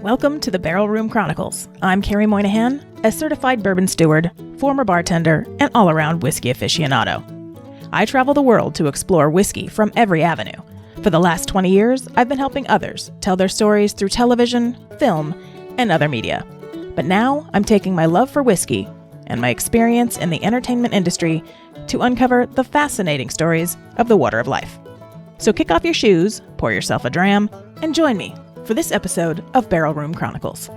Welcome to the Barrel Room Chronicles. I'm Carrie Moynihan, a certified bourbon steward, former bartender, and all-around whiskey aficionado. I travel the world to explore whiskey from every avenue. For the last 20 years, I've been helping others tell their stories through television, film, and other media. But now I'm taking my love for whiskey and my experience in the entertainment industry to uncover the fascinating stories of the water of life. So kick off your shoes, pour yourself a dram, and join me for this episode of Barrel Room Chronicles.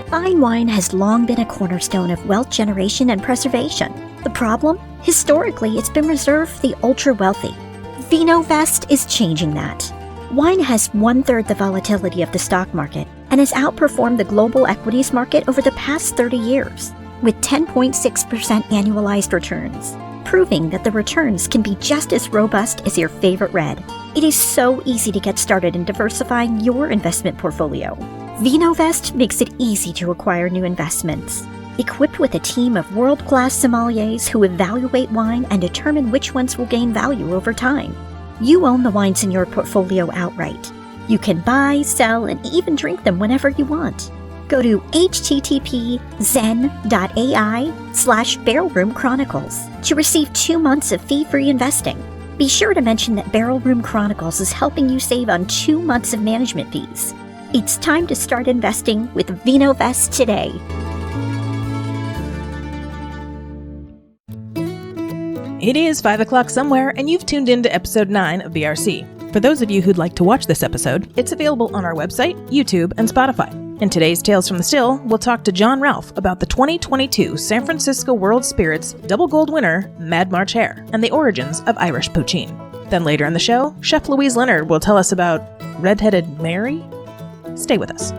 Fine wine has long been a cornerstone of wealth generation and preservation. The problem? Historically, it's been reserved for the ultra-wealthy. VinoVest is changing that. Wine has one-third the volatility of the stock market and has outperformed the global equities market over the past 30 years, with 10.6% annualized returns, proving that the returns can be just as robust as your favorite red. It is so easy to get started in diversifying your investment portfolio. VinoVest makes it easy to acquire new investments. Equipped with a team of world-class sommeliers who evaluate wine and determine which ones will gain value over time. You own the wines in your portfolio outright. You can buy, sell, and even drink them whenever you want. Go to http://zen.ai/Barrel Room Chronicles to receive 2 months of fee-free investing. Be sure to mention that Barrel Room Chronicles is helping you save on 2 months of management fees. It's time to start investing with VinoVest today. It is 5 o'clock somewhere, and you've tuned in to episode 9 of BRC. For those of you who'd like to watch this episode, it's available on our website, YouTube, and Spotify. In today's Tales from the Still, we'll talk to John Ralph about the 2022 San Francisco World Spirits Double Gold winner, Mad March Hare, and the origins of Irish Poitin. Then later in the show, Chef Louise Leonard will tell us about Red-Headed Mary. Stay with us.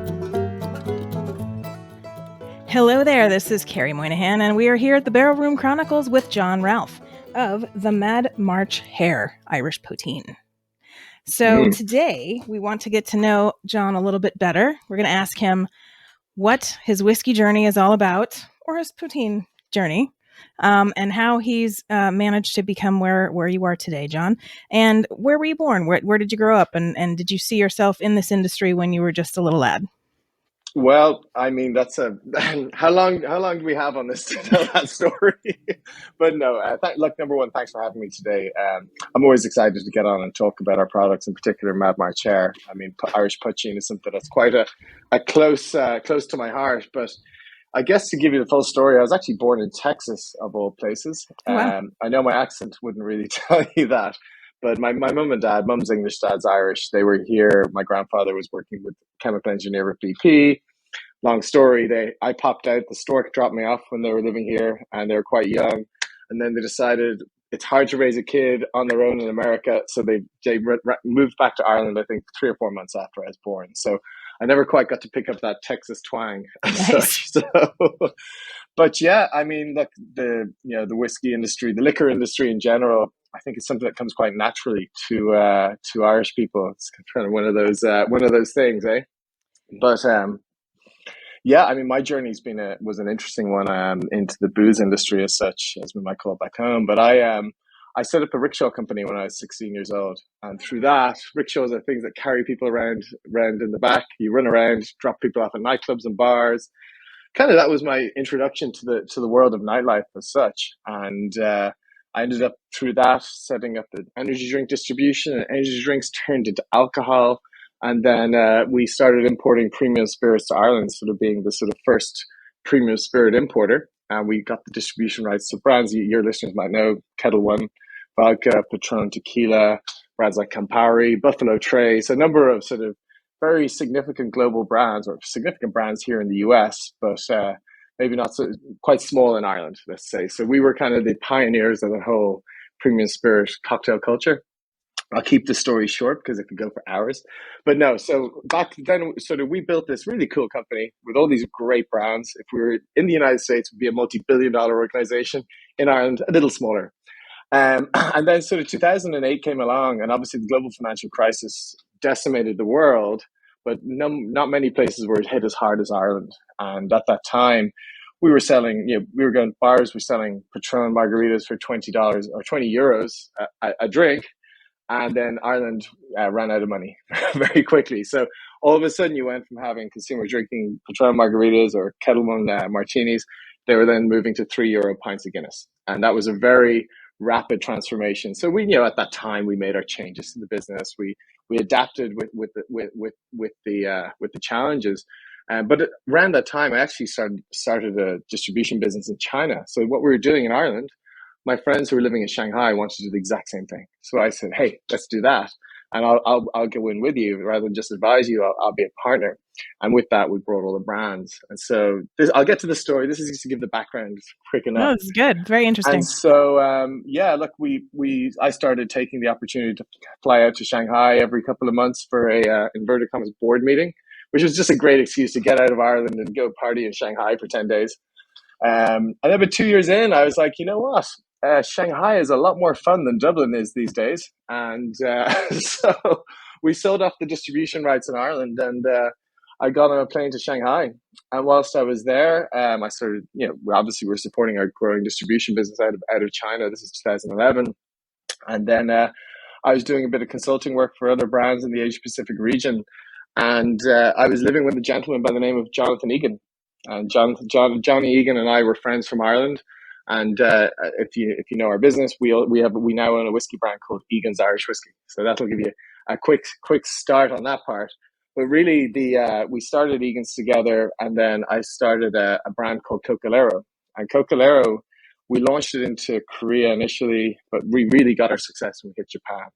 Hello there, this is Carrie Moynihan, and we are here at the Barrel Room Chronicles with John Ralph of the Mad March Hare Irish Poitin. So today we want to get to know John a little bit better. We're going to ask him what his whiskey journey is all about, or his poitín journey, and how he's managed to become where you are today, John. And where were you born? Where did you grow up? And did you see yourself in this industry when you were just a little lad? Well, I mean, that's how long do we have on this to tell that story? But no, look, number one, thanks for having me today. I'm always excited to get on and talk about our products, in particular Mad March Hare. I mean, Irish Poitin is something that's quite a close to my heart. But I guess to give you the full story, I was actually born in Texas, of all places. Wow. I know my accent wouldn't really tell you that. But my mum and dad, mum's English, dad's Irish. They were here. My grandfather was working with chemical engineer at BP. Long story, I popped out. The stork dropped me off when they were living here, and they were quite young. And then they decided it's hard to raise a kid on their own in America. So they moved back to Ireland, I think, 3 or 4 months after I was born. So I never quite got to pick up that Texas twang. Nice. But yeah, I mean, look, the whiskey industry, the liquor industry in general, I think it's something that comes quite naturally to Irish people. It's kind of one of those things, eh? But yeah, I mean, my journey's was an interesting one into the booze industry as such, as we might call it back home. But I set up a rickshaw company when I was 16 years old, and through that, rickshaws are things that carry people around in the back. You run around, drop people off at nightclubs and bars. Kind of that was my introduction to the world of nightlife as such, and I ended up through that setting up the energy drink distribution, and energy drinks turned into alcohol. And then we started importing premium spirits to Ireland, sort of being the sort of first premium spirit importer. And we got the distribution rights to brands your listeners might know: Kettle One, vodka, Patron tequila, brands like Campari, Buffalo Trace, a number of sort of very significant global brands, or significant brands here in the US, but maybe not so quite small in Ireland, let's say. So we were kind of the pioneers of the whole premium spirit cocktail culture. I'll keep the story short because it could go for hours. But no, so back then, sort of, we built this really cool company with all these great brands. If we were in the United States, we'd be a multi-billion-dollar organization. In Ireland, a little smaller. And then sort of 2008 came along, and obviously the global financial crisis decimated the world, but not many places were hit as hard as Ireland. And at that time, we were selling, we were going to bars, we're selling Patron margaritas for $20 or €20 a drink. And then Ireland ran out of money very quickly. So all of a sudden you went from having consumers drinking Patron margaritas or Kettleman martinis. They were then moving to €3 pints of Guinness. And that was a very rapid transformation. So we, at that time we made our changes to the business. We adapted with the challenges. But around that time, I actually started a distribution business in China. So what we were doing in Ireland, my friends who were living in Shanghai wanted to do the exact same thing. So I said, hey, let's do that. And I'll go in with you rather than just advise you. I'll be a partner. And with that, we brought all the brands. And so I'll get to the story. This is just to give the background quick enough. No, this is good. Very interesting. And so, look, I started taking the opportunity to fly out to Shanghai every couple of months for a inverted commas board meeting, which was just a great excuse to get out of Ireland and go party in Shanghai for 10 days. And then about 2 years in, I was like, you know what? Shanghai is a lot more fun than Dublin is these days. And so we sold off the distribution rights in Ireland, and I got on a plane to Shanghai. And whilst I was there, I started, obviously we're supporting our growing distribution business out of China. This is 2011. And then I was doing a bit of consulting work for other brands in the Asia Pacific region. And I was living with a gentleman by the name of Jonathan Egan. And Johnny Egan and I were friends from Ireland. And if you know our business, we now own a whiskey brand called Egan's Irish Whiskey. So that'll give you a quick start on that part. But really, we started Egan's together, and then I started a brand called Cocalero. And Cocalero, we launched it into Korea initially, but we really got our success when we hit Japan.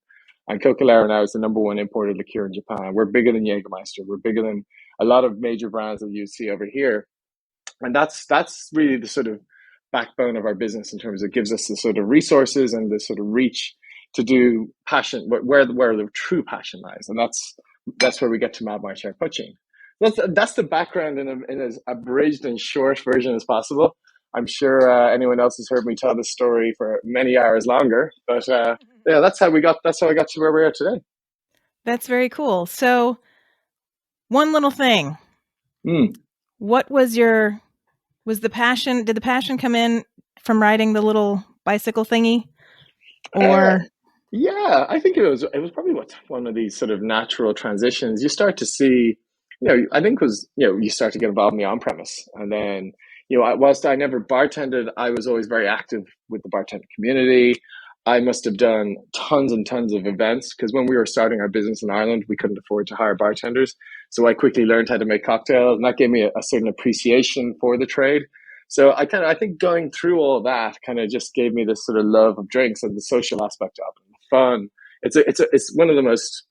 And Cocalero now is the number one imported liqueur in Japan. We're bigger than Jägermeister. We're bigger than a lot of major brands that you see over here. And that's really the sort of backbone of our business in terms of it gives us the sort of resources and the sort of reach to do passion, where the true passion lies. And that's where we get to Mad March Hare poitín. That's the background in as abridged and short version as possible. I'm sure anyone else has heard me tell this story for many hours longer, but that's how I got to where we are today. That's very cool. So one little thing, what was the passion? Did the passion come in from riding the little bicycle thingy, or? Yeah, I think it was probably one of these sort of natural transitions. You start to see, I think it was, you start to get involved in the on-premise. And then, whilst I never bartended, I was always very active with the bartender community. I must have done tons and tons of events because when we were starting our business in Ireland, we couldn't afford to hire bartenders. So I quickly learned how to make cocktails, and that gave me a certain appreciation for the trade. So I think going through all of that kind of just gave me this sort of love of drinks and the social aspect of it, the fun. It's one of the most,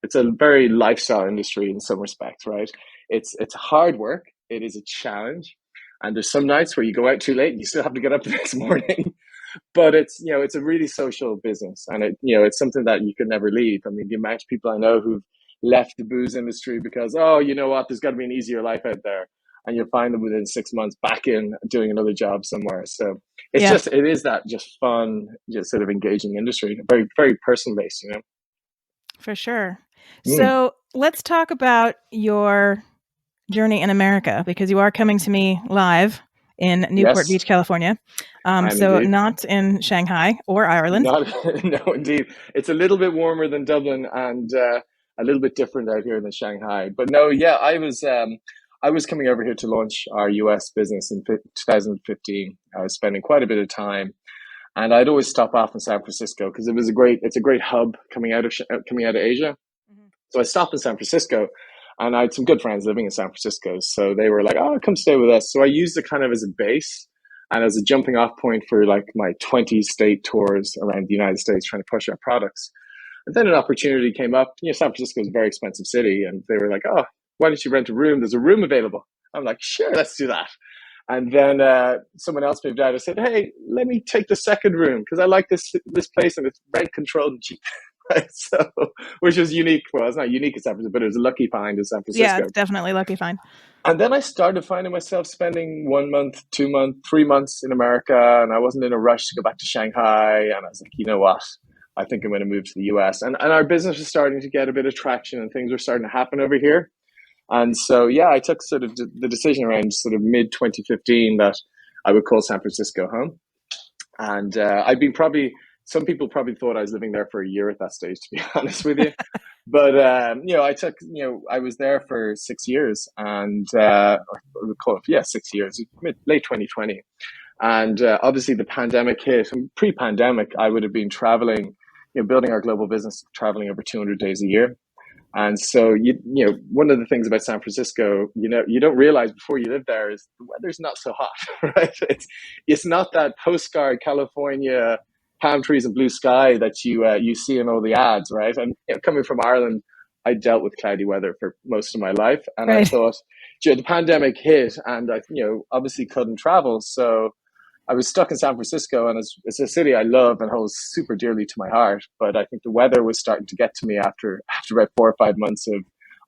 it's a very lifestyle industry in some respects, right? It's hard work. It is a challenge. And there's some nights where you go out too late and you still have to get up the next morning. But it's a really social business, and it's something that you could never leave. I mean, the amount of people I know who've left the booze industry because, you know what, there's got to be an easier life out there. And you'll find them within 6 months back in doing another job somewhere. So it is that just fun, just sort of engaging industry, very, very person based, For sure. So let's talk about your journey in America, because you are coming to me live in Newport Beach, California. So indeed. Not in Shanghai or Ireland. No, indeed. It's a little bit warmer than Dublin and a little bit different out here than Shanghai. But no, I was coming over here to launch our US business in 2015. I was spending quite a bit of time, and I'd always stop off in San Francisco because it's a great hub coming out of Asia. Mm-hmm. So I stopped in San Francisco, and I had some good friends living in San Francisco. So they were like, "Oh, come stay with us." So I used it kind of as a base and as a jumping off point for like my 20 state tours around the United States trying to push our products. And then an opportunity came up. San Francisco is a very expensive city, and they were like, "Oh, why don't you rent a room? There's a room available." I'm like, "Sure, let's do that." And then someone else moved out. I said, "Hey, let me take the second room because I like this place and it's rent controlled and cheap." Right? So, which was unique. Well, it's not unique in San Francisco, but it was a lucky find in San Francisco. Yeah, it's definitely a lucky find. And then I started finding myself spending 1 month, 2 months, 3 months in America, and I wasn't in a rush to go back to Shanghai. And I was like, you know what? I think I'm going to move to the US. And our business was starting to get a bit of traction, and things were starting to happen over here. And so, yeah, I took sort of the decision around sort of mid 2015 that I would call San Francisco home. And I'd been some people probably thought I was living there for a year at that stage, to be honest with you. But, I was there for 6 years and, 6 years, late 2020. And obviously the pandemic hit. And pre-pandemic, I would have been traveling, building our global business, traveling over 200 days a year. And so, one of the things about San Francisco, you don't realize before you live there is the weather's not so hot, right? It's not that postcard California palm trees and blue sky that you see in all the ads, right? And coming from Ireland, I dealt with cloudy weather for most of my life. And right. I thought, the pandemic hit and I, obviously couldn't travel. So I was stuck in San Francisco, and it's a city I love and holds super dearly to my heart. But I think the weather was starting to get to me after about 4 or 5 months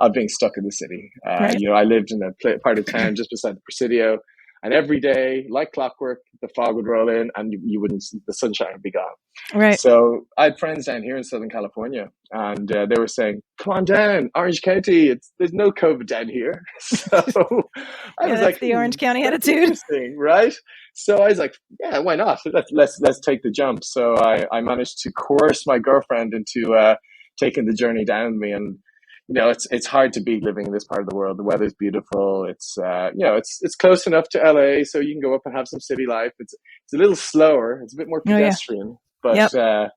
of being stuck in the city. Right. I lived in a part of town just beside the Presidio, and every day, like clockwork, the fog would roll in, and the sunshine would be gone. Right. So I had friends down here in Southern California, and they were saying, "Come on down, Orange County. There's no COVID down here." So I was like, the Orange County attitude, interesting, right? So I was like, "Yeah, why not? Let's take the jump." So I managed to coerce my girlfriend into taking the journey down with me, and it's hard to beat living in this part of the world. The weather's beautiful. It's it's close enough to LA, so you can go up and have some city life. It's a little slower. It's a bit more pedestrian, but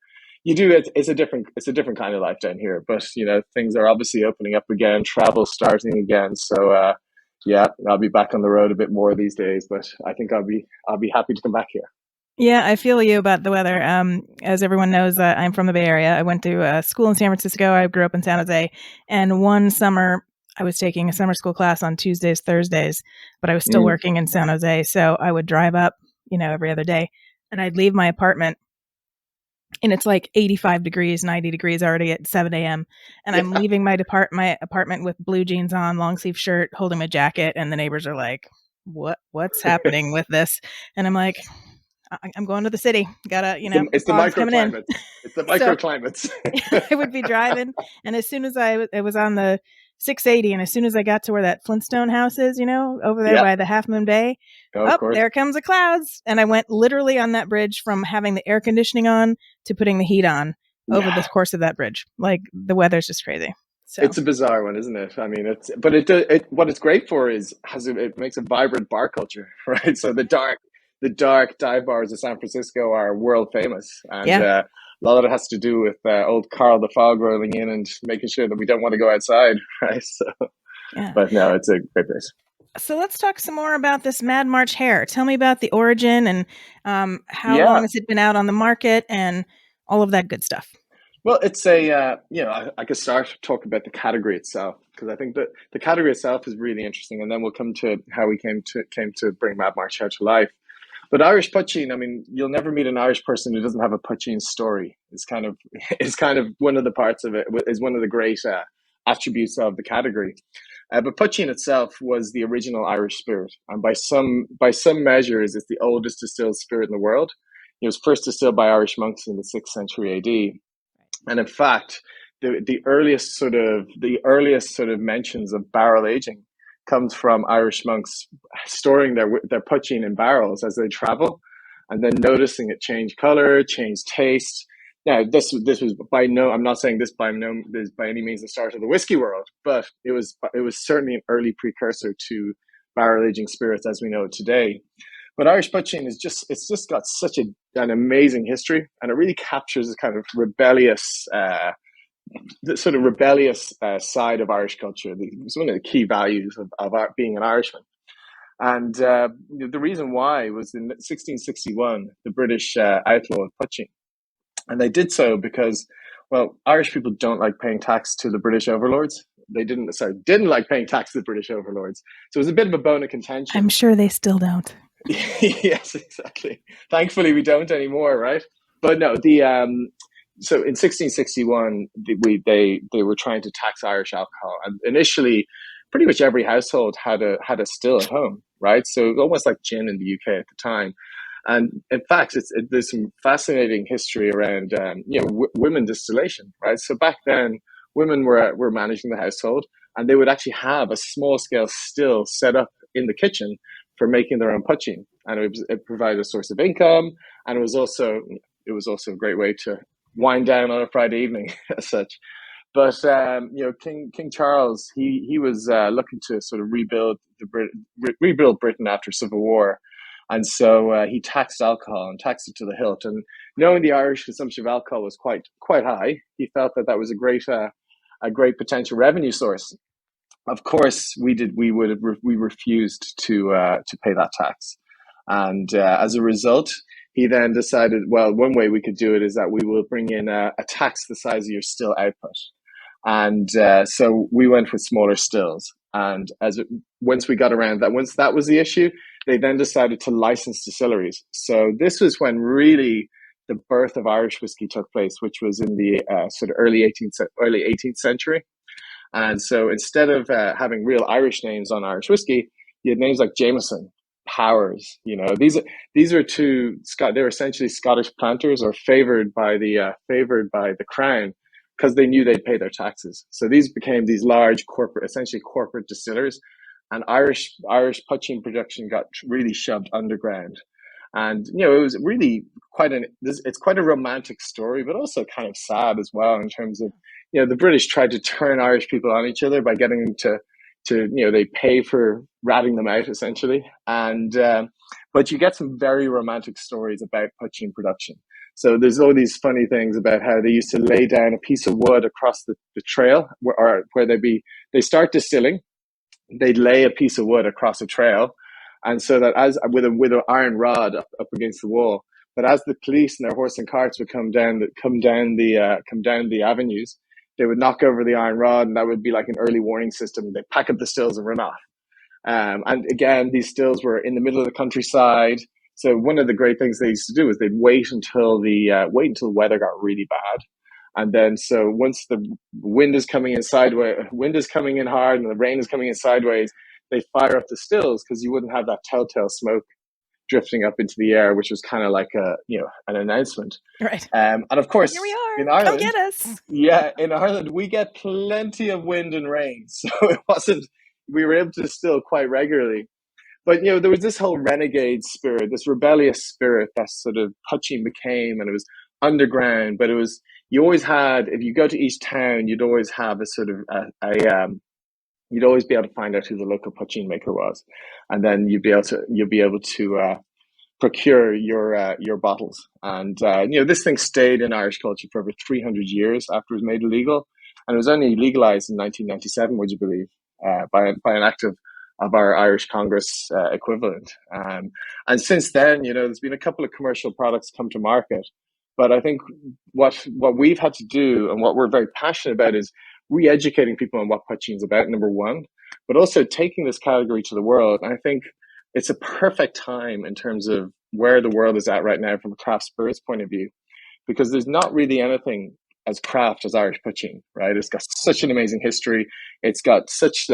you do it. It's a different kind of life down here. But things are obviously opening up again. Travel starting again. So I'll be back on the road a bit more these days. But I think I'll be happy to come back here. Yeah, I feel you about the weather. As everyone knows, I'm from the Bay Area. I went to school in San Francisco. I grew up in San Jose. And one summer, I was taking a summer school class on Tuesdays, Thursdays, but I was still working in San Jose. So I would drive up, every other day. And I'd leave my apartment, and it's like 85 degrees, 90 degrees already at 7 a.m. And I'm leaving my apartment with blue jeans on, long sleeve shirt, holding my jacket. And the neighbors are like, what's happening with this? And I'm like, I'm going to the city. Gotta, it's the microclimates. It's the microclimates. I would be driving, and as soon as it was on the 680, and as soon as I got to where that Flintstone house is, over there by the Half Moon Bay, there comes the clouds. And I went literally on that bridge from having the air conditioning on to putting the heat on over the course of that bridge. Like, the weather's just crazy. So. It's a bizarre one, isn't it? I mean, what it's great for is it makes a vibrant bar culture, right? So the dark dive bars of San Francisco are world famous. And a lot of it has to do with old Carl the Fog rolling in and making sure that we don't want to go outside, right? So, but no, it's a great place. So let's talk some more about this Mad March Hare. Tell me about the origin and how long has it been out on the market and all of that good stuff. Well, it's I could start to talk about the category itself, because I think that the category itself is really interesting, and then we'll come to how we came to bring Mad March Hare to life. But Irish poitín, I mean, you'll never meet an Irish person who doesn't have a poitín story. It's kind of one of the parts of it, is one of the great attributes of the category. But poitín itself was the original Irish spirit, and by some measures, it's the oldest distilled spirit in the world. It was first distilled by Irish monks in the 6th century AD. And in fact, the earliest sort of mentions of barrel aging comes from Irish monks storing their poitín in barrels as they travel, and then noticing it change color, change taste. Now, this was I'm not saying this by any means the start of the whiskey world, but it was certainly an early precursor to barrel aging spirits as we know it today. But Irish poitín it's just got such an amazing history, and it really captures this kind of rebellious, side of Irish culture. It's one of the key values of being an Irishman. And the reason why was in 1661, the British outlawed poitín. And they did so because, well, Irish people don't like paying tax to the British overlords. They didn't like paying tax to the British overlords. So it was a bit of a bone of contention. I'm sure they still don't. Yes, exactly. Thankfully, we don't anymore, right? But no, so in 1661, they were trying to tax Irish alcohol, and initially, pretty much every household had a still at home, right? So almost like gin in the UK at the time. And in fact, there's some fascinating history around women distillation, right? So back then, women were managing the household, and they would actually have a small scale still set up in the kitchen for making their own poitín, and it provided a source of income, and it was also a great way to wind down on a Friday evening as such. But King Charles, he was looking to sort of rebuild Britain after Civil War, and so he taxed alcohol and taxed it to the hilt. And knowing the Irish consumption of alcohol was quite high, he felt that was a great potential revenue source. Of course, we refused to pay that tax, and as a result, he then decided, well, one way we could do it is that we will bring in a tax the size of your still output. And so we went with smaller stills. And once that was the issue, they then decided to license distilleries. So this was when really the birth of Irish whiskey took place, which was in the sort of early 18th century. And so instead of having real Irish names on Irish whiskey, you had names like Jameson, Powers. These are two. They're essentially Scottish planters, or favored by the crown, because they knew they'd pay their taxes. So these became these large essentially corporate distillers, and Irish poitín production got really shoved underground. And it was really it's quite a romantic story, but also kind of sad as well, in terms of the British tried to turn Irish people on each other by getting them to they pay for ratting them out, essentially. And but you get some very romantic stories about poitín production. So there's all these funny things about how they used to lay down a piece of wood across the trail, where they start distilling, they'd lay a piece of wood across a trail, and so that with an iron rod up against the wall, but as the police and their horse and carts would come down the avenues, they would knock over the iron rod, and that would be like an early warning system. They'd pack up the stills and run off. And again, these stills were in the middle of the countryside. So one of the great things they used to do is they'd wait until the weather got really bad. And then, so once the wind is coming in hard and the rain is coming in sideways, they fire up the stills, because you wouldn't have that telltale smoke drifting up into the air, which was kind of like an announcement. Right. And of course, here we are. In Ireland, come get us. Yeah, in Ireland we get plenty of wind and rain, so we were able to distill quite regularly. But there was this whole renegade spirit, this rebellious spirit that sort of poitín became, and it was underground. But it was, you always had, if you go to each town, you'd always have a sort of you'd always be able to find out who the local poitín maker was, and then you'll be able to procure your bottles. And this thing stayed in Irish culture for over 300 years after it was made illegal, and it was only legalized in 1997, would you believe, by an act of our Irish Congress equivalent. And since then, there's been a couple of commercial products come to market, but I think what we've had to do, and what we're very passionate about, is re-educating people on what poitín's about, number one, but also taking this category to the world. And I think it's a perfect time in terms of where the world is at right now from a craft spirits point of view, because there's not really anything as craft as Irish poitín, right? It's got such an amazing history. It's got such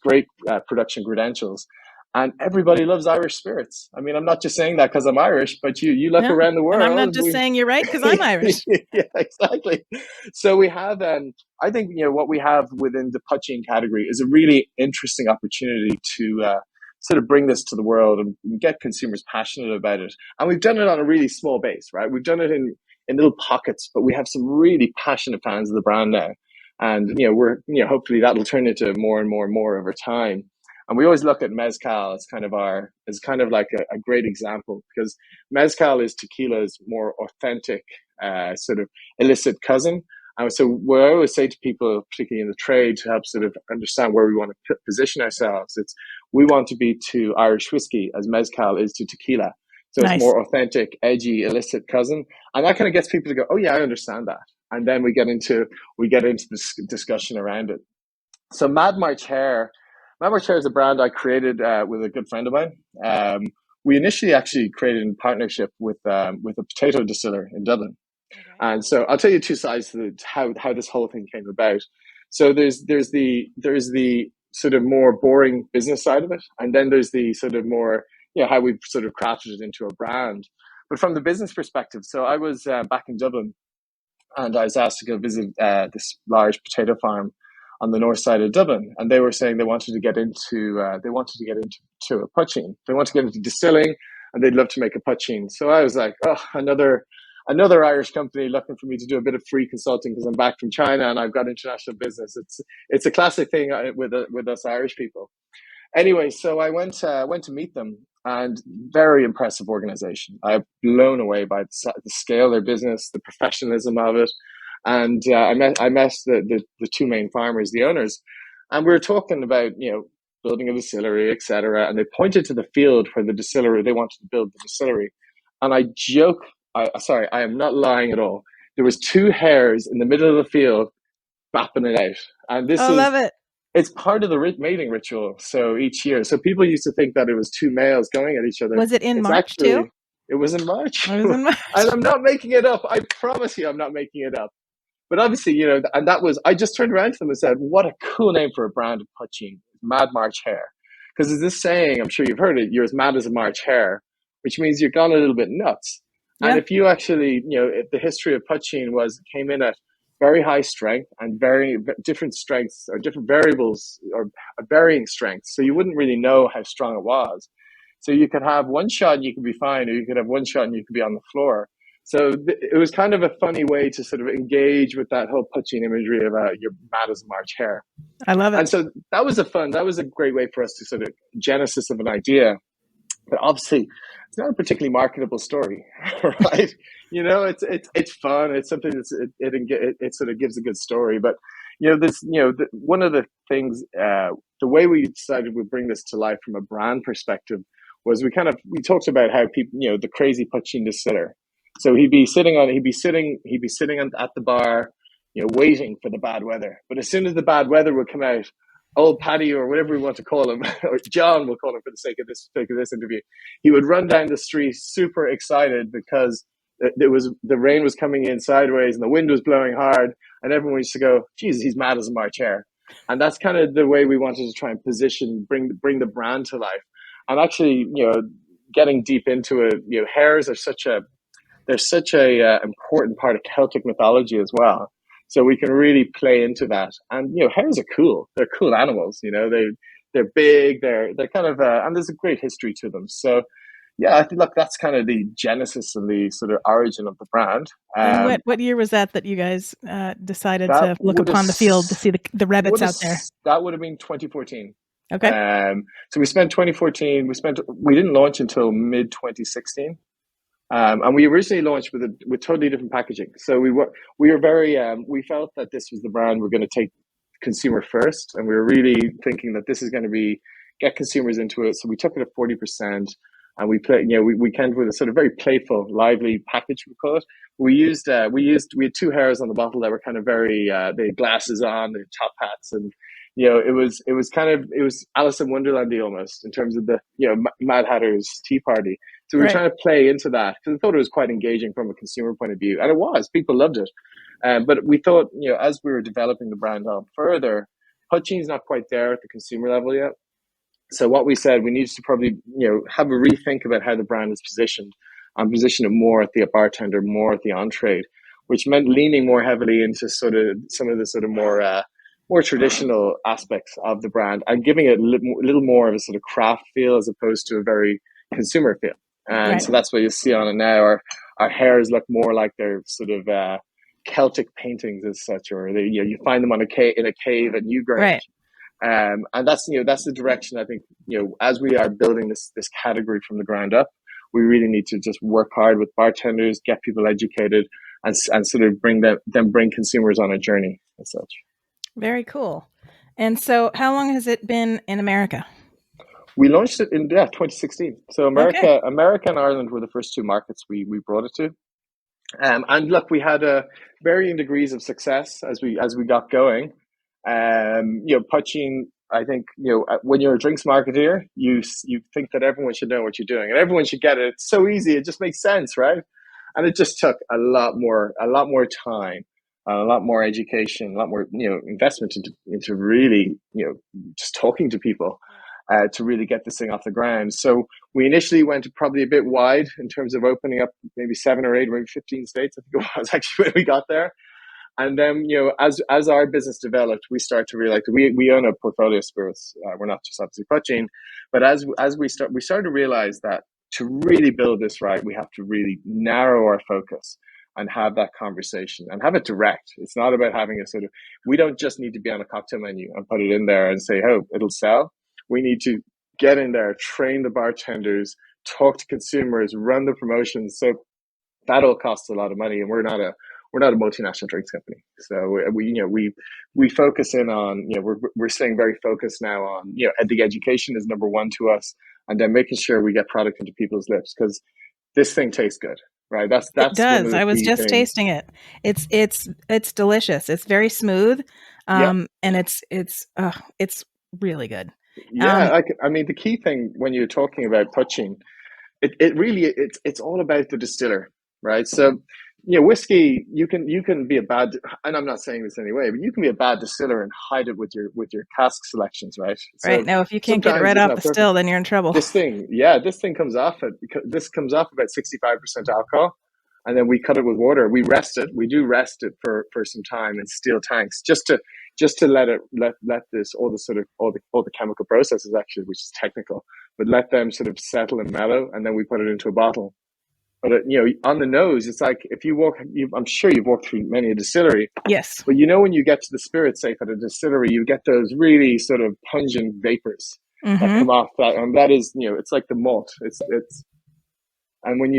great production credentials, and everybody loves Irish spirits. I mean, I'm not just saying that because I'm Irish, but you look around the world. And I'm not just saying you're right because I'm Irish. Yeah, exactly. So we have, I think, what we have within the poitín category is a really interesting opportunity to sort of bring this to the world and get consumers passionate about it. And we've done it on a really small base, right? We've done it in little pockets, but we have some really passionate fans of the brand now. And, we're, hopefully that'll turn into more and more and more over time. And we always look at mezcal as kind of like a great example, because mezcal is tequila's more authentic, sort of illicit cousin. And so what I always say to people, particularly in the trade, to help sort of understand where we want to position ourselves, we want to be to Irish whiskey as mezcal is to tequila. So Nice. It's more authentic, edgy, illicit cousin. And that kind of gets people to go, oh yeah, I understand that. And then we get into this discussion around it. So Mad March Hare is a brand I created with a good friend of mine. We initially actually created in partnership with a potato distiller in Dublin. Okay. And so I'll tell you two sides to how this whole thing came about. So there's the sort of more boring business side of it, and then there's the sort of more, how we've sort of crafted it into a brand. But from the business perspective, so I was back in Dublin, and I was asked to go visit this large potato farm on the north side of Dublin, and they were saying they wanted to get into a poitín. They want to get into distilling, and they'd love to make a poitín. So I was like, oh, another Irish company looking for me to do a bit of free consulting because I'm back from China and I've got international business. It's a classic thing with us Irish people. Anyway, so I went to meet them, and very impressive organization. I'm blown away by the scale of their business, the professionalism of it. And I met the two main farmers, the owners, and we were talking about, building a distillery, etc. And they pointed to the field where the distillery, they wanted to build the distillery. And I joke, I am not lying at all. There was two hares in the middle of the field bapping it out. And this love it. It's part of the mating ritual. So each year, so people used to think that it was two males going at each other. Was it in March too? It was in March. It was in March. And I'm not making it up. I promise you, I'm not making it up. But obviously, and that was, I just turned around to them and said, what a cool name for a brand of poitín, Mad March Hare. Because there's this saying, I'm sure you've heard it, you're as mad as a March hare, which means you're gone a little bit nuts. Yeah. And if you actually, if the history of poitín came in at very high strength and very different strengths or different variables or varying strengths. So you wouldn't really know how strong it was. So you could have one shot and you could be fine, or you could have one shot and you could be on the floor. So it was kind of a funny way to sort of engage with that whole poitín imagery of you're mad as a March hare. I love it. And so that was a great way for us to sort of genesis of an idea. But obviously, it's not a particularly marketable story, right? It's fun. It's something it sort of gives a good story. But one of the things, the way we decided we'd bring this to life from a brand perspective was we talked about how people, the crazy poitín distiller. So he'd be sitting at the bar, waiting for the bad weather. But as soon as the bad weather would come out, old Paddy, or whatever we want to call him, or John, we'll call him for the sake of this interview, he would run down the street super excited because the rain was coming in sideways and the wind was blowing hard, and everyone used to go, Jesus, he's mad as a March hare. And that's kind of the way we wanted to try and bring the brand to life. And actually, getting deep into it, hares are such a important part of Celtic mythology as well. So we can really play into that. And, hares are cool. They're cool animals. They're big. They're kind of, and there's a great history to them. So, yeah, I think that's kind of the genesis and the sort of origin of the brand. What year was that you guys decided to look upon the field to see the rabbits out there? That would have been 2014. Okay. So we spent 2014. We didn't launch until mid 2016. And we originally launched with totally different packaging. So we were very, we felt that this was the brand we're going to take consumer first. And we were really thinking that this is going to get consumers into it. So we took it at 40%, and we came with a sort of very playful, lively package, we call it. We had two hares on the bottle that were kind of very, they had glasses on, they had top hats, and, it was Alice in Wonderland-y almost in terms of the, Mad Hatter's Tea Party. So we were trying to play into that because I thought it was quite engaging from a consumer point of view. And it was. People loved it. But we thought, as we were developing the brand on further, poitín not quite there at the consumer level yet. So what we said, we needed to probably, have a rethink about how the brand is positioned, and position it more at the bartender, more at the on-trade, which meant leaning more heavily into sort of some of the sort of more traditional aspects of the brand, and giving it a little more of a sort of craft feel as opposed to a very consumer feel. And so that's what you see on it now. Our hares look more like they're sort of Celtic paintings as such, or you find them in a cave at Newgrange. Right. And that's the direction I think, as we are building this category from the ground up, we really need to just work hard with bartenders, get people educated, and sort of bring consumers on a journey as such. Very cool. And so how long has it been in America? We launched it in 2016. So America and Ireland were the first two markets we brought it to. And look, we had varying degrees of success as we got going. Poitín, I think, when you're a drinks marketeer, you think that everyone should know what you're doing and everyone should get it. It's so easy. It just makes sense, right? And it just took a lot more time, a lot more education, a lot more, investment into really, just talking to people. To really get this thing off the ground. So we initially went probably a bit wide in terms of opening up maybe 7 or 8 or maybe 15 states. I think it was actually when we got there. And then, as our business developed, we start to realize we own a portfolio of spirits. We're not just obviously poitín, but as we started to realize that to really build this right, we have to really narrow our focus and have that conversation and have it direct. It's not about having a sort of, we don't just need to be on a cocktail menu and put it in there and say, oh, it'll sell. We need to get in there, train the bartenders, talk to consumers, run the promotions. So that all costs a lot of money, and we're not a multinational drinks company. So we focus in on, we're staying very focused now on, the education is number one to us, and then making sure we get product into people's lips, because this thing tastes good, right? That's It does. I was just things. tasting it. It's delicious. It's very smooth, and it's really good. Yeah, I mean, the key thing when you're talking about poitín, it really it's all about the distiller, right? So, whiskey, you can be a bad, and I'm not saying this anyway, but you can be a bad distiller and hide it with your cask selections, right? Right. Now, if you can't get it right off the still, then you're in trouble. This thing comes off about 65% alcohol, and then we cut it with water. We do rest it for some time in steel tanks, just to let this all the chemical processes, actually, which is technical, but let them sort of settle and mellow, and then we put it into a bottle. But on the nose, it's like if I'm sure you've walked through many a distillery. Yes. But when you get to the spirit safe at a distillery, you get those really sort of pungent vapors that come off that, and that is, it's like the malt. And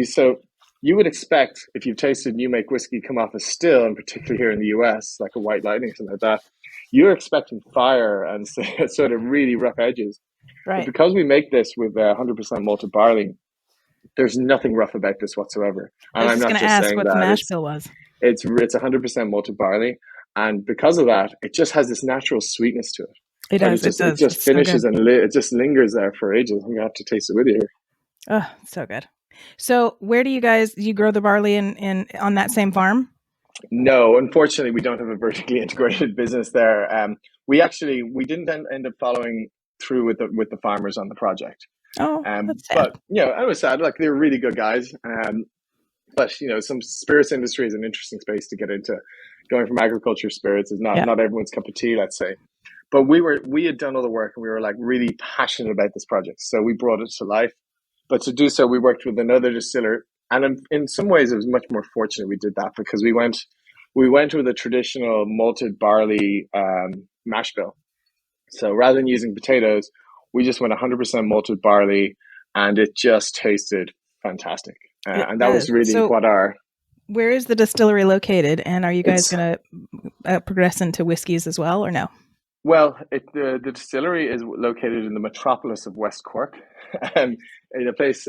you would expect, if you've tasted new make whiskey come off a still, and particularly here in the US, like a White Lightning, something like that, you're expecting fire and sort of really rough edges. Right. But because we make this with 100% malted barley, there's nothing rough about this whatsoever. And I was going to ask what the mash bill was. It's 100% malted barley, and because of that, it just has this natural sweetness to it. It does. It just finishes and it just lingers there for ages. I'm gonna have to taste it with you here. Oh, so good. So, where do you grow the barley in on that same farm? No, unfortunately, we don't have a vertically integrated business there. We didn't end up following through with the farmers on the project. Oh, that's sad. But I was sad. Like, they were really good guys. But some spirits industry is an interesting space to get into. Going from agriculture spirits is not everyone's cup of tea, let's say. But we had done all the work, and we were like really passionate about this project, so we brought it to life. But to do so, we worked with another distiller, and in some ways, it was much more fortunate we did that, because we went with a traditional malted barley mash bill. So rather than using potatoes, we just went 100% malted barley, and it just tasted fantastic. And that was really Where is the distillery located, and are you guys going to progress into whiskeys as well, or no? Well, the distillery is located in the metropolis of West Cork, in a place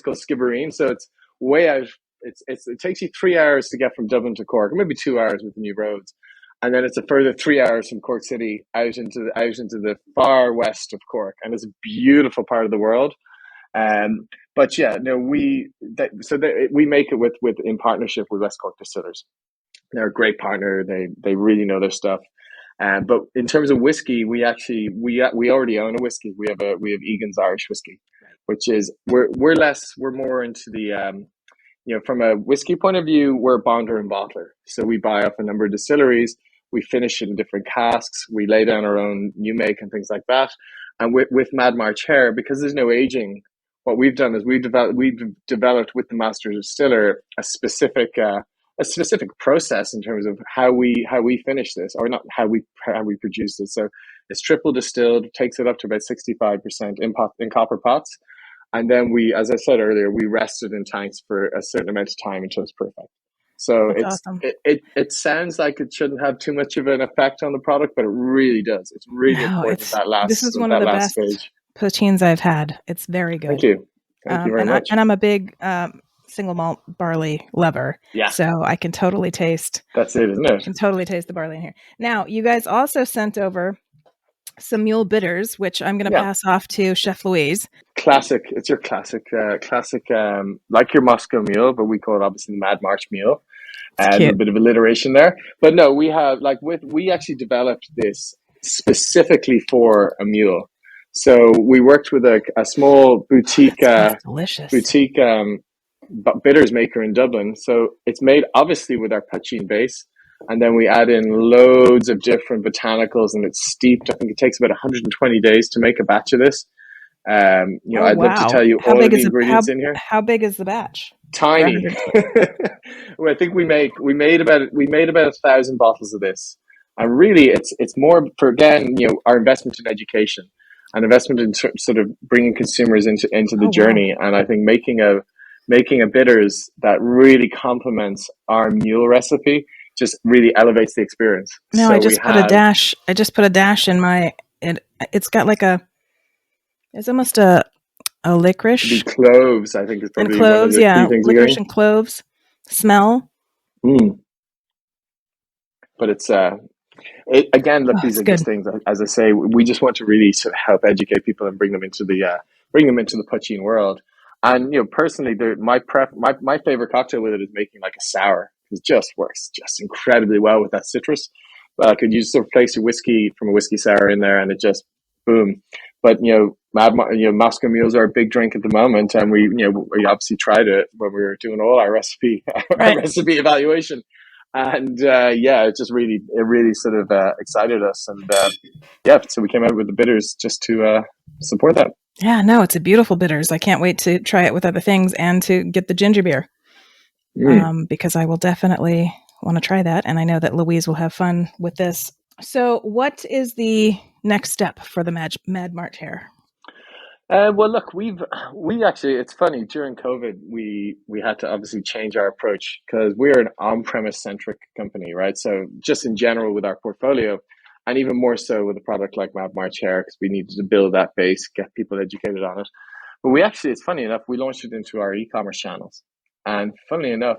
called Skibbereen. So it's way out. It takes you 3 hours to get from Dublin to Cork, or maybe 2 hours with the new roads, and then it's a further 3 hours from Cork City out into the far west of Cork, and it's a beautiful part of the world. But yeah, no, we make it with in partnership with West Cork Distillers. They're a great partner. They really know their stuff. But in terms of whiskey, we already own a whiskey. We have Egan's Irish whiskey, which is we're more into the from a whiskey point of view, we're a bonder and bottler. So we buy up a number of distilleries, we finish it in different casks, we lay down our own new make and things like that. And with Mad March Hare, because there's no aging, what we've done is we've developed with the master distiller a specific process in terms of how we finish this, or not how we produce this. So it's triple distilled, takes it up to about 65% in copper pots, and then we, as I said earlier, we rest it in tanks for a certain amount of time until it's perfect. So awesome. It sounds like it shouldn't have too much of an effect on the product, but it really does. It's really important that last. This is one of the best stage. Poitíns I've had. It's very good. Thank you very much. And I'm a big single malt barley lover. Yeah. So I can totally taste. That's it, isn't it? I can totally taste the barley in here. Now, you guys also sent over some mule bitters, which I'm going to pass off to Chef Louise. Classic. It's your classic, like your Moscow mule, but we call it obviously the Mad March mule. A bit of alliteration there. But no, we have we actually developed this specifically for a mule. So we worked with a small boutique bitters maker in Dublin. So it's made obviously with our poitín base, and then we add in loads of different botanicals, and it's steeped. I think it takes about 120 days to make a batch of this. Oh, I'd love to wow. tell you How all of big the is it? ingredients in here. How big is the batch? Tiny. Well, I think we made about 1,000 bottles of this, and really it's more for, again, our investment in education and investment in sort of bringing consumers into the journey. And I think making a bitters that really complements our mule recipe just really elevates the experience. No, So I just put a dash in my. It's got like it's almost a licorice. The cloves, I think, is probably and cloves, one of the key things. Licorice and cloves smell. But it's again, look, these are just things. As I say, we just want to really sort of help educate people and bring them into the poitín world. And personally, my favorite cocktail with it is making like a sour. It just works just incredibly well with that citrus. Could you sort of place your whiskey from a whiskey sour in there, and it just boom. But Moscow mules are a big drink at the moment, and we obviously tried it when we were doing all our recipe recipe evaluation, and it just really sort of excited us, and so we came out with the bitters just to support that. Yeah, no, it's a beautiful bitters. I can't wait to try it with other things and to get the ginger beer, because I will definitely want to try that, and I know that Louise will have fun with this. So, what is the next step for the Mad March Hare? Well, look, we actually, it's funny, during COVID, we had to obviously change our approach because we're an on-premise centric company, right? So just in general with our portfolio, and even more so with a product like Mad March Hare, because we needed to build that base, get people educated on it. But it's funny enough, we launched it into our e-commerce channels. And funnily enough,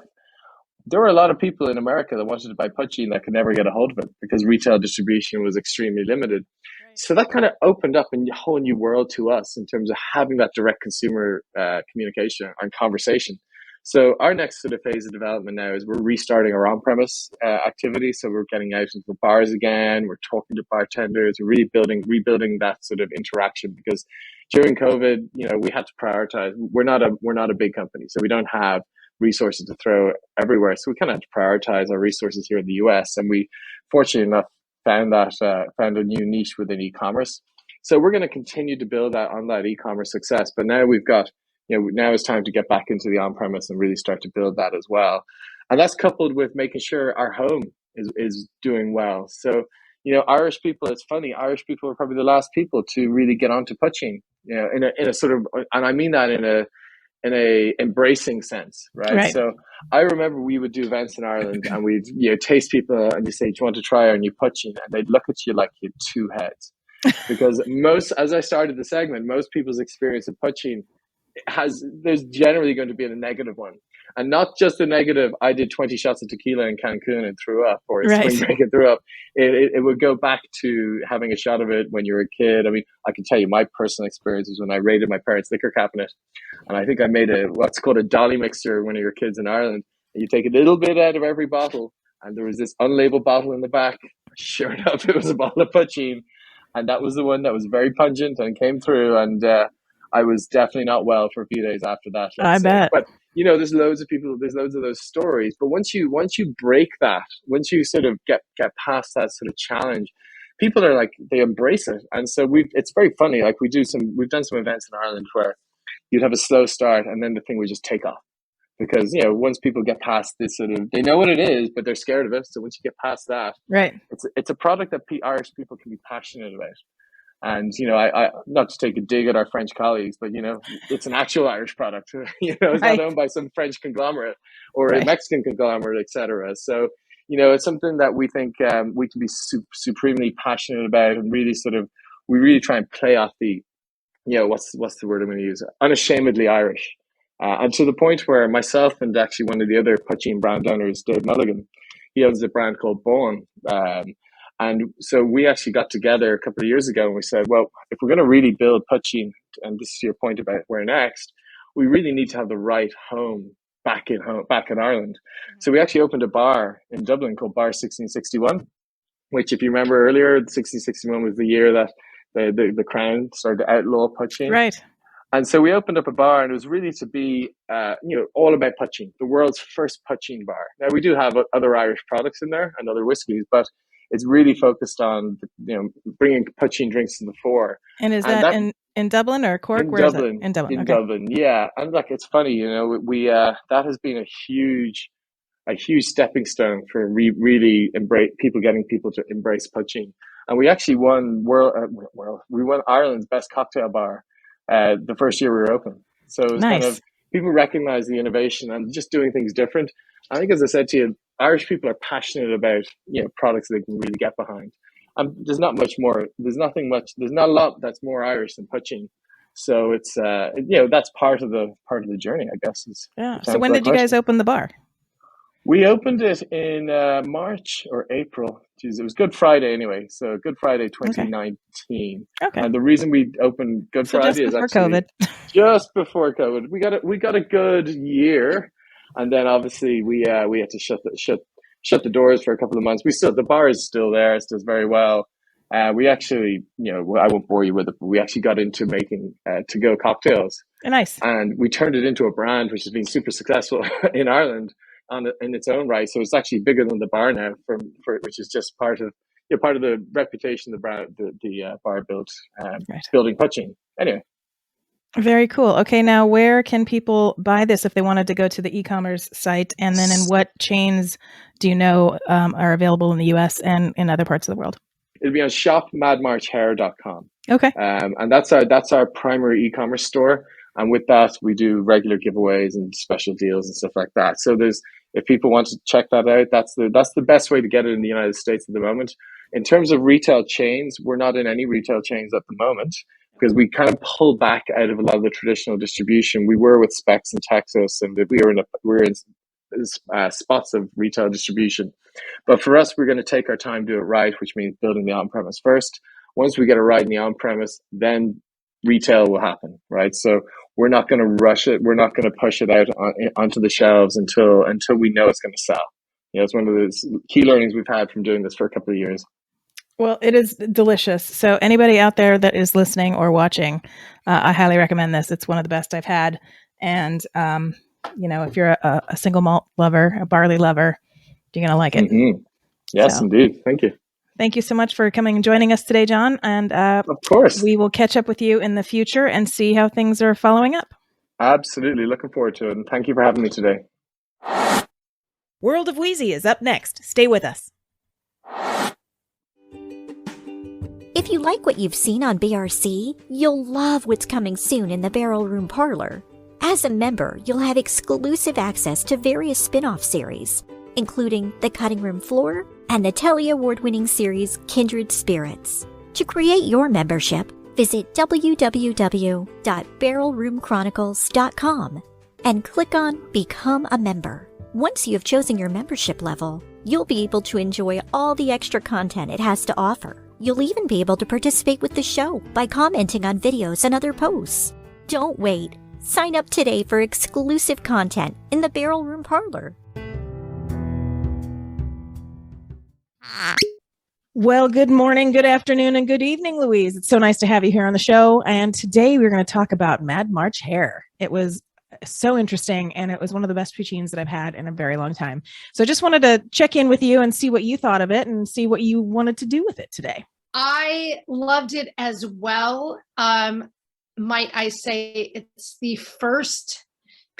there were a lot of people in America that wanted to buy poitín that could never get a hold of it because retail distribution was extremely limited. Right. So that kind of opened up a whole new world to us in terms of having that direct consumer communication and conversation. So our next sort of phase of development now is we're restarting our on-premise activity. So we're getting out into the bars again. We're talking to bartenders. We're really rebuilding that sort of interaction because during COVID, we had to prioritize. We're not a big company, so we don't have resources to throw everywhere. So we kind of had to prioritize our resources here in the US, and we, fortunately enough, found a new niche within e-commerce. So we're going to continue to build on that e-commerce success. But now we've got, now it's time to get back into the on-premise and really start to build that as well. And that's coupled with making sure our home is doing well. So, Irish people, it's funny, Irish people are probably the last people to really get onto poitín, in a sort of, and I mean that in a embracing sense, right? So I remember we would do events in Ireland and we'd taste people and you say, do you want to try our new poitín? And they'd look at you like you had two heads. Because as I started the segment, most people's experience of poitín there's generally going to be a negative one. And not just a negative, I did 20 shots of tequila in Cancun and threw up, or spring break and threw up. It would go back to having a shot of it when you were a kid. I mean, I can tell you my personal experiences when I raided my parents' liquor cabinet. And I think I made what's called a dolly mixture when you're kids in Ireland. And you take a little bit out of every bottle. And there was this unlabeled bottle in the back. Sure enough, it was a bottle of poitín. And that was the one that was very pungent and came through. And I was definitely not well for a few days after that. I bet. But there's loads of people, there's loads of those stories. But once you break that, once you sort of get past that sort of challenge, people are like, they embrace it. And so it's very funny. Like we've done some events in Ireland where you'd have a slow start and then the thing would just take off. Because, once people get past this sort of, they know what it is, but they're scared of it. So once you get past that, right, it's a product that Irish people can be passionate about. And, I not to take a dig at our French colleagues, but, it's an actual Irish product. It's not owned by some French conglomerate or a Mexican conglomerate, et cetera. So, it's something that we think we can be supremely passionate about and really we really try and play off the, what's the word I'm going to use? Unashamedly Irish. And to the point where myself and actually one of the other poitín brand owners, Dave Mulligan, he owns a brand called Born. And so we actually got together a couple of years ago and we said, well, if we're going to really build poitín, and this is your point about where next, we really need to have the right home back in Ireland. Mm-hmm. So we actually opened a bar in Dublin called Bar 1661, which if you remember earlier, 1661 was the year that the Crown started to outlaw poitín. Right. And so we opened up a bar, and it was really to be, all about poitín, the world's first poitín bar. Now, we do have other Irish products in there and other whiskies, but it's really focused on, bringing poitín drinks to the fore. And is that in Dublin or Cork? Where is it? In Dublin. In Okay. Dublin, yeah. And look, it's funny, we that has been a huge stepping stone for really getting people to embrace poitín. And we actually won we won Ireland's best cocktail bar the first year we were open. So it was nice. kind of, people recognize the innovation and just doing things different. I think, as I said to you, Irish people are passionate about products they can really get behind. There's not much more. There's not a lot that's more Irish than poitín. So it's that's part of the journey, I guess. Yeah. So when did you guys open the bar? We opened it in March or April. Jeez, it was Good Friday anyway. So Good Friday 2019. Okay. And the reason we opened Good Friday is actually COVID. Just before COVID. We got a good year, and then obviously we had to shut the doors for a couple of months. The bar is still there. It does very well. We actually, I won't bore you with it, but we actually got into making to-go cocktails. Nice. And we turned it into a brand which has been super successful in Ireland in its own right. So it's actually bigger than the bar now, which is just part of the reputation the bar built, building poitín. Anyway. Very cool. Okay, now where can people buy this if they wanted to go to the e-commerce site? And then in what chains do you know are available in the US and in other parts of the world? It'll be on shopmadmarchhare.com. Okay. And that's our primary e-commerce store. And with that, we do regular giveaways and special deals and stuff like that. So if people want to check that out, that's the best way to get it in the United States at the moment. In terms of retail chains, we're not in any retail chains at the moment because we kind of pull back out of a lot of the traditional distribution. We were with Specs in Texas, and we were in spots of retail distribution. But for us, we're going to take our time, do it right, which means building the on-premise first. Once we get it right in the on-premise, then retail will happen, right? So we're not going to rush it. We're not going to push it out onto the shelves until we know it's going to sell. It's one of those key learnings we've had from doing this for a couple of years. Well, it is delicious. So anybody out there that is listening or watching, I highly recommend this. It's one of the best I've had. And, if you're a single malt lover, a barley lover, you're going to like it. Mm-hmm. Yes, indeed. Thank you. Thank you so much for coming and joining us today, John. And of course, we will catch up with you in the future and see how things are following up. Absolutely. Looking forward to it. And thank you for having me today. World of Wheezy is up next. Stay with us. If you like what you've seen on BRC, you'll love what's coming soon in the Barrel Room Parlor. As a member, you'll have exclusive access to various spin-off series, including The Cutting Room Floor and the Telly Award-winning series Kindred Spirits. To create your membership, visit www.barrelroomchronicles.com and click on Become a Member. Once you have chosen your membership level, you'll be able to enjoy all the extra content it has to offer. You'll even be able to participate with the show by commenting on videos and other posts. Don't wait. Sign up today for exclusive content in the Barrel Room Parlor. Well, good morning, good afternoon, and good evening, Louise. It's so nice to have you here on the show. And today we're going to talk about Mad March Hare. It was so interesting, and it was one of the best poutines that I've had in a very long time. So I just wanted to check in with you and see what you thought of it and see what you wanted to do with it today. I loved it as well. Might I say it's the first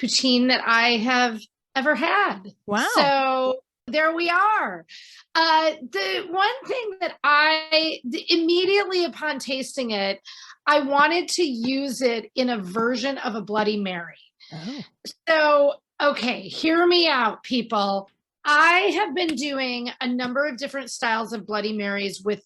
poutine that I have ever had. Wow. So there we are. The one thing that immediately upon tasting it, I wanted to use it in a version of a Bloody Mary. Oh. So, okay, hear me out, people. I have been doing a number of different styles of Bloody Marys with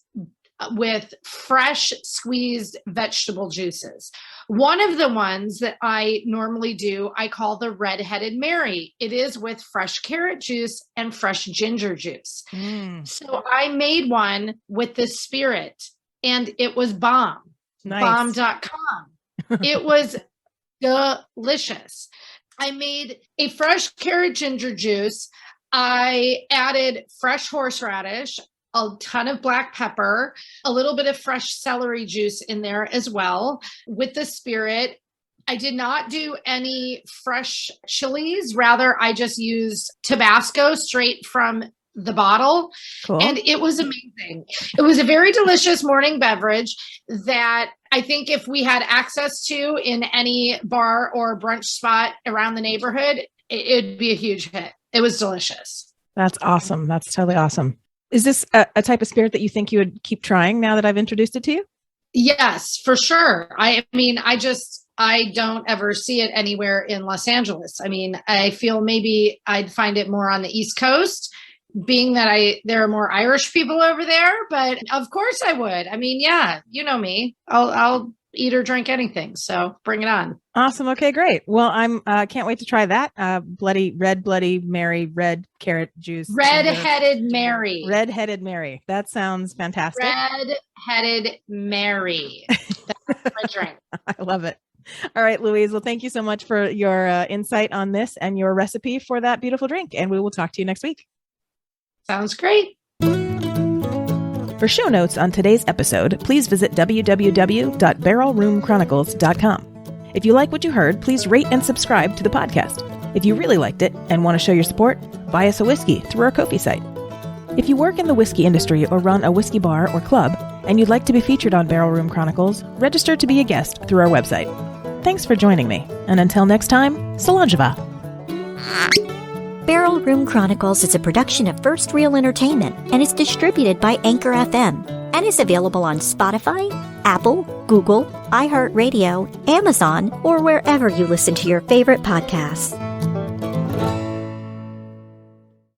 fresh squeezed vegetable juices. One of the ones that I normally do, I call the Red-Headed Mary. It is with fresh carrot juice and fresh ginger juice. So I made one with the Spirit, and it was bomb. Nice. Bomb.com. It was delicious. I made a fresh carrot ginger juice. I added fresh horseradish, a ton of black pepper, a little bit of fresh celery juice in there as well with the Spirit, I did not do any fresh chilies. Rather, I just used Tabasco straight from the bottle. Cool. And it was amazing. It was a very delicious morning beverage that I think if we had access to in any bar or brunch spot around the neighborhood, it'd be a huge hit. It was delicious. That's awesome. That's totally awesome. Is this a type of spirit that you think you would keep trying now that I've introduced it to you? Yes, for sure. I mean, I don't ever see it anywhere in Los Angeles. I mean, I feel maybe I'd find it more on the East Coast, being that there are more Irish people over there, but of course I would. I mean, yeah, you know me. I'll eat or drink anything. So bring it on. Awesome. Okay, great. Well, I'm can't wait to try that. Bloody Mary, red carrot juice. Red-headed Mary. Red-headed Mary. That sounds fantastic. Red-headed Mary. That's my drink. I love it. All right, Louise. Well, thank you so much for your insight on this and your recipe for that beautiful drink. And we will talk to you next week. Sounds great. For show notes on today's episode, please visit www.barrelroomchronicles.com. If you like what you heard, please rate and subscribe to the podcast. If you really liked it and want to show your support, buy us a whiskey through our Ko-fi site. If you work in the whiskey industry or run a whiskey bar or club, and you'd like to be featured on Barrel Room Chronicles, register to be a guest through our website. Thanks for joining me, and until next time, Sláinte. Barrel Room Chronicles is a production of First Reel Entertainment and is distributed by Anchor FM and is available on Spotify, Apple, Google, iHeartRadio, Amazon, or wherever you listen to your favorite podcasts.